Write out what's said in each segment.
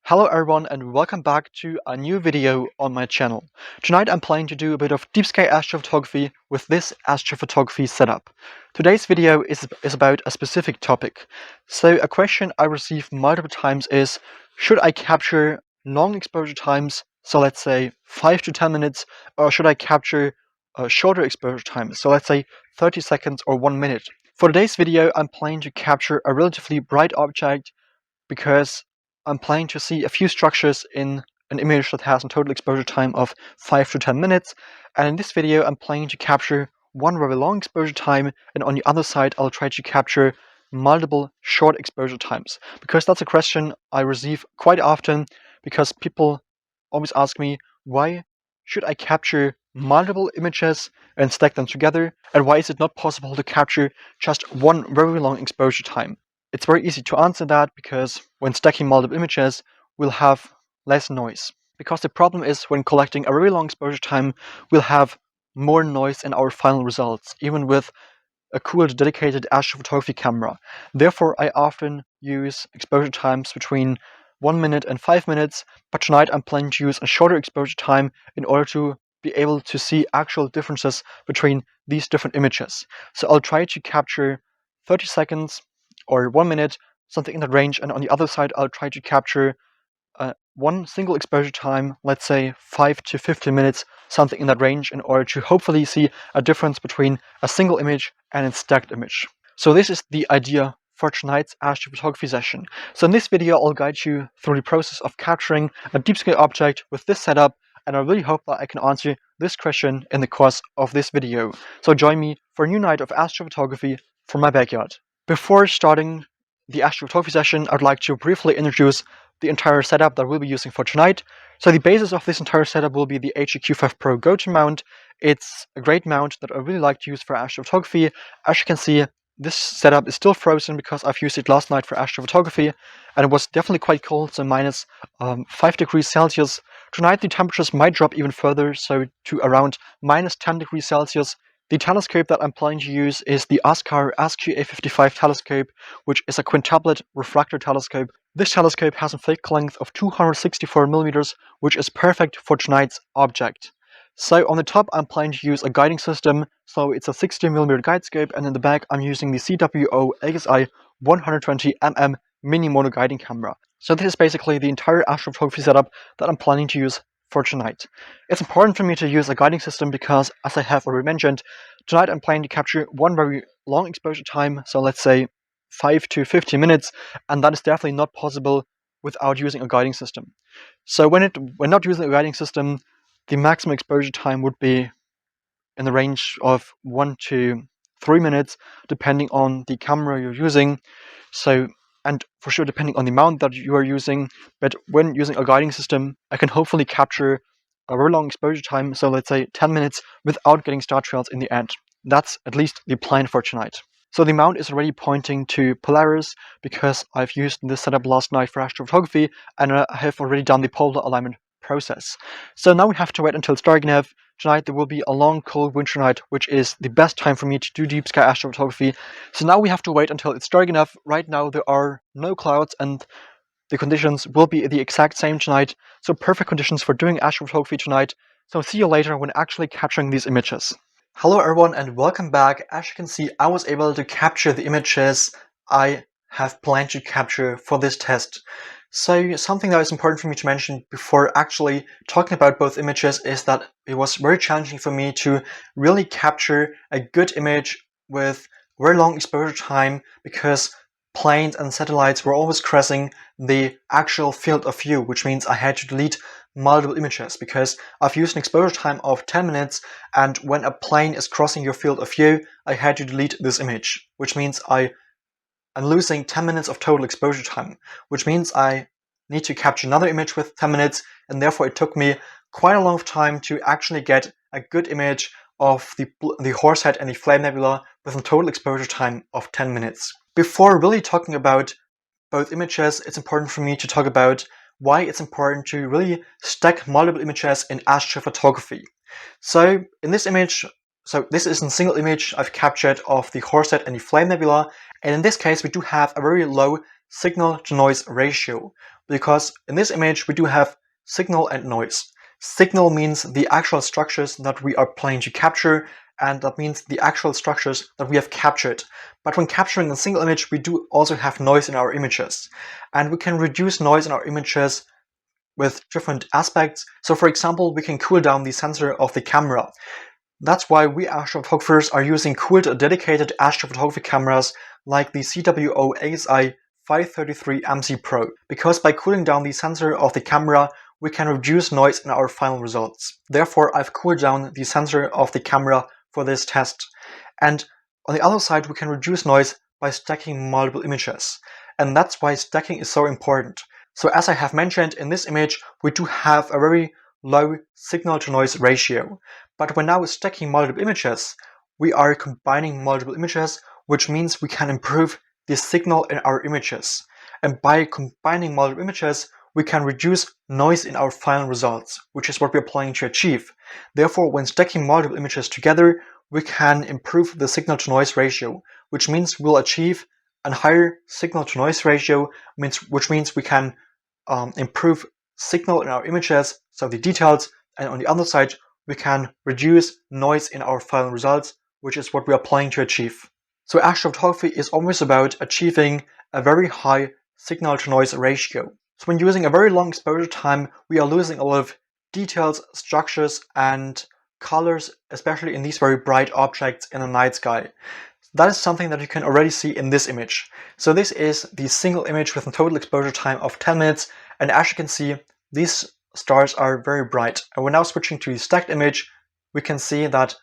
Hello everyone and welcome back to a new video on my channel. Tonight I'm planning to do a bit of deep sky astrophotography with this astrophotography setup. Today's video is about a specific topic. So a question I received multiple times is, should I capture long exposure times, so let's say 5 to 10 minutes, or should I capture shorter exposure times, so let's say 30 seconds or 1 minute? For today's video I'm planning to capture a relatively bright object because I'm planning to see a few structures in an image that has a total exposure time of 5 to 10 minutes, and in this video I'm planning to capture one very long exposure time, and on the other side I'll try to capture multiple short exposure times, because that's a question I receive quite often, because people always ask me, why should I capture multiple images and stack them together, and why is it not possible to capture just one very long exposure time? It's very easy to answer that, because when stacking multiple images, we'll have less noise. Because the problem is, when collecting a very long exposure time, we'll have more noise in our final results, even with a cool dedicated astrophotography camera. Therefore, I often use exposure times between 1 minute and 5 minutes, but tonight I'm planning to use a shorter exposure time in order to be able to see actual differences between these different images. So I'll try to capture 30 seconds or 1 minute, something in that range, and on the other side I'll try to capture one single exposure time, let's say 5 to 15 minutes, something in that range, in order to hopefully see a difference between a single image and its stacked image. So this is the idea for tonight's astrophotography session. So in this video I'll guide you through the process of capturing a deep sky object with this setup, and I really hope that I can answer this question in the course of this video. So join me for a new night of astrophotography from my backyard. Before starting the astrophotography session, I'd like to briefly introduce the entire setup that we'll be using for tonight. So the basis of this entire setup will be the HEQ5 Pro go-to mount. It's a great mount that I really like to use for astrophotography. As you can see, this setup is still frozen because I've used it last night for astrophotography, and it was definitely quite cold, so minus 5 degrees Celsius. Tonight the temperatures might drop even further, so to around minus 10 degrees Celsius. The telescope that I'm planning to use is the Oscar SQ-A55 telescope, which is a quintuplet refractor telescope. This telescope has a fake length of 264 millimeters, which is perfect for tonight's object. So on the top I'm planning to use a guiding system, so it's a 60mm guide scope, and in the back I'm using the CWO AXI 120mm mini mono guiding camera. So this is basically the entire astrophotography setup that I'm planning to use for tonight. It's important for me to use a guiding system because, as I have already mentioned, tonight I'm planning to capture one very long exposure time, so let's say 5 to 15 minutes, and that is definitely not possible without using a guiding system. So when not using a guiding system, the maximum exposure time would be in the range of 1 to 3 minutes, depending on the camera you're using. So, and for sure depending on the mount that you are using. But when using a guiding system, I can hopefully capture a very long exposure time, so let's say 10 minutes, without getting star trails in the end. That's at least the plan for tonight. So the mount is already pointing to Polaris, because I've used this setup last night for astrophotography, and I have already done the polar alignment process. So now we have to wait until it's dark enough. Tonight there will be a long, cold winter night, which is the best time for me to do deep sky astrophotography. So now we have to wait until it's dark enough. Right now there are no clouds, and the conditions will be the exact same tonight. So perfect conditions for doing astrophotography tonight. So see you later when actually capturing these images. Hello everyone and welcome back. As you can see, I was able to capture the images I have planned to capture for this test. So something that is important for me to mention before actually talking about both images is that it was very challenging for me to really capture a good image with very long exposure time, because planes and satellites were always crossing the actual field of view, which means I had to delete multiple images, because I've used an exposure time of 10 minutes, and when a plane is crossing your field of view, I had to delete this image, which means I'm losing 10 minutes of total exposure time, which means I need to capture another image with 10 minutes, and therefore it took me quite a long time to actually get a good image of the Horsehead and the Flame Nebula with a total exposure time of 10 minutes. Before really talking about both images, it's important for me to talk about why it's important to really stack multiple images in astrophotography. So in this image, this is a single image I've captured of the Horsehead and the Flame Nebula, and in this case we do have a very low signal to noise ratio, because in this image we do have signal and noise. Signal means the actual structures that we are planning to capture, and that means the actual structures that we have captured. But when capturing a single image, we do also have noise in our images. And we can reduce noise in our images with different aspects. So for example, we can cool down the sensor of the camera. That's why we astrophotographers are using cooled dedicated astrophotography cameras like the CWO ASI 533 MC Pro, because by cooling down the sensor of the camera, we can reduce noise in our final results. Therefore, I've cooled down the sensor of the camera for this test. And on the other side, we can reduce noise by stacking multiple images. And that's why stacking is so important. So as I have mentioned, in this image, we do have a very low signal-to-noise ratio. But when now stacking multiple images, we are combining multiple images, which means we can improve the signal in our images. And by combining multiple images, we can reduce noise in our final results, which is what we're planning to achieve. Therefore, when stacking multiple images together, we can improve the signal-to-noise ratio, which means we'll achieve a higher signal-to-noise ratio, which means we can improve signal in our images, so the details, and on the other side, we can reduce noise in our final results, which is what we are planning to achieve. So astrophotography is always about achieving a very high signal-to-noise ratio. So when using a very long exposure time, we are losing a lot of details, structures, and colors, especially in these very bright objects in the night sky. That is something that you can already see in this image. So this is the single image with a total exposure time of 10 minutes, and as you can see, these stars are very bright. And we're now switching to the stacked image. We can see that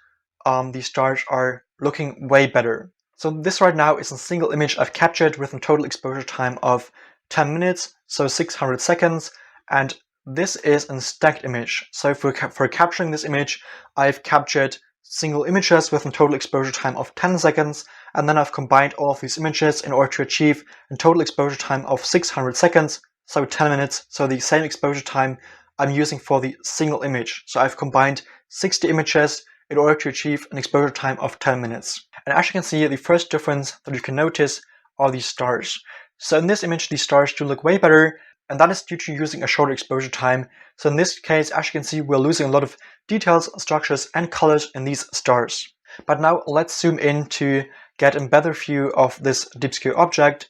the stars are looking way better. So this right now is a single image I've captured with a total exposure time of 10 minutes, so 600 seconds, and this is a stacked image. So for capturing this image, I've captured single images with a total exposure time of 10 seconds, and then I've combined all of these images in order to achieve a total exposure time of 600 seconds, so 10 minutes, so the same exposure time I'm using for the single image. So I've combined 60 images in order to achieve an exposure time of 10 minutes. And as you can see, the first difference that you can notice are these stars. So in this image, these stars do look way better, and that is due to using a shorter exposure time. So in this case, as you can see, we're losing a lot of details, structures, and colors in these stars. But now let's zoom in to get a better view of this deep sky object.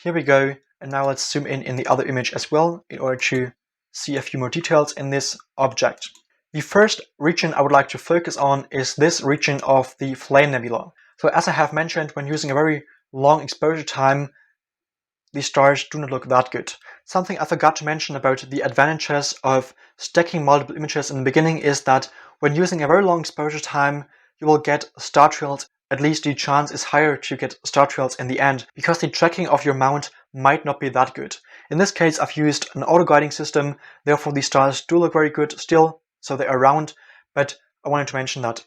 Here we go, and now let's zoom in the other image as well in order to see a few more details in this object. The first region I would like to focus on is this region of the Flame Nebula. So as I have mentioned, when using a very long exposure time, the stars do not look that good. Something I forgot to mention about the advantages of stacking multiple images in the beginning is that when using a very long exposure time, you will get star trails. At least the chance is higher to get star trails in the end, because the tracking of your mount might not be that good. In this case, I've used an auto-guiding system, therefore the stars do look very good still, so they're around, but I wanted to mention that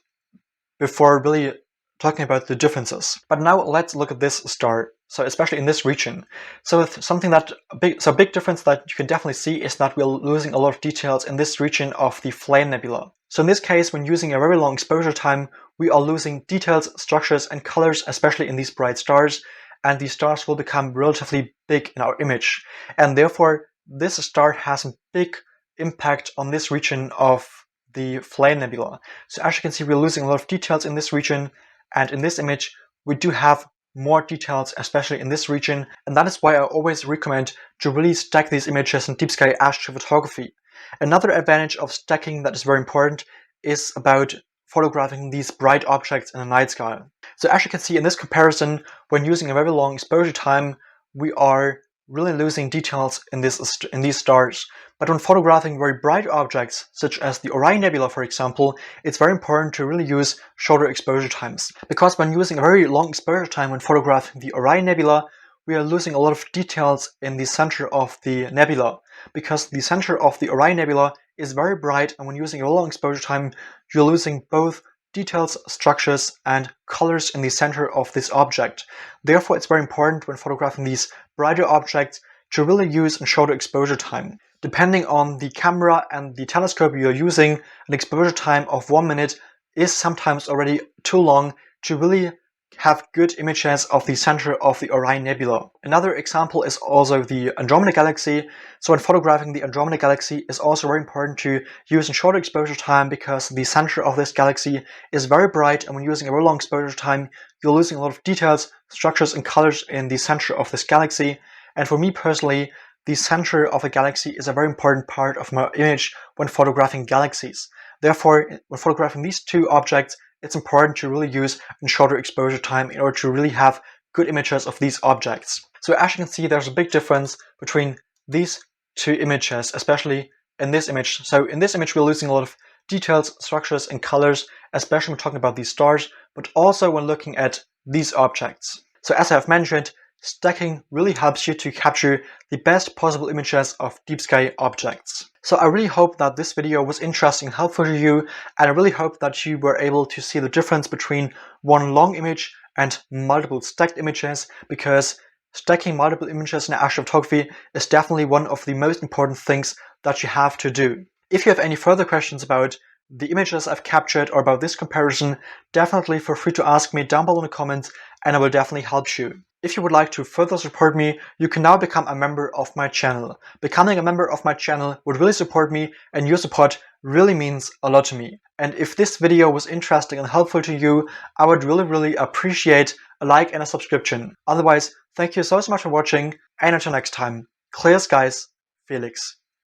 before really talking about the differences. But now let's look at this star, so especially in this region. So something that a big difference that you can definitely see is that we're losing a lot of details in this region of the Flame Nebula. So in this case, when using a very long exposure time, we are losing details, structures, and colors, especially in these bright stars, and these stars will become relatively big in our image. And therefore, this star has a big impact on this region of the Flame Nebula. So as you can see, we're losing a lot of details in this region, and in this image, we do have more details, especially in this region, and that is why I always recommend to really stack these images in deep sky astrophotography. Another advantage of stacking that is very important is about photographing these bright objects in the night sky. So as you can see in this comparison, when using a very long exposure time, we are really losing details in these stars. But when photographing very bright objects, such as the Orion Nebula, for example, it's very important to really use shorter exposure times. Because when using a very long exposure time when photographing the Orion Nebula, we are losing a lot of details in the center of the nebula. Because the center of the Orion Nebula is very bright, and when using a long exposure time, you're losing both details, structures, and colors in the center of this object. Therefore, it's very important when photographing these brighter objects to really use a shorter exposure time. Depending on the camera and the telescope you're using, an exposure time of 1 minute is sometimes already too long to really have good images of the center of the Orion Nebula. Another example is also the Andromeda Galaxy. So when photographing the Andromeda Galaxy, it's also very important to use a shorter exposure time because the center of this galaxy is very bright, and when using a very long exposure time, you're losing a lot of details, structures, and colors in the center of this galaxy. And for me personally, the center of a galaxy is a very important part of my image when photographing galaxies. Therefore, when photographing these two objects, it's important to really use a shorter exposure time in order to really have good images of these objects. So as you can see, there's a big difference between these two images, especially in this image. So in this image, we're losing a lot of details, structures, and colors, especially when talking about these stars, but also when looking at these objects. So as I've mentioned, stacking really helps you to capture the best possible images of deep sky objects. So I really hope that this video was interesting and helpful to you, and I really hope that you were able to see the difference between one long image and multiple stacked images, because stacking multiple images in astrophotography is definitely one of the most important things that you have to do. If you have any further questions about the images I've captured or about this comparison, definitely feel free to ask me down below in the comments, and I will definitely help you. If you would like to further support me, you can now become a member of my channel. Becoming a member of my channel would really support me, and your support really means a lot to me. And if this video was interesting and helpful to you, I would really appreciate a like and a subscription. Otherwise, thank you so much for watching, and until next time, clear skies, Felix.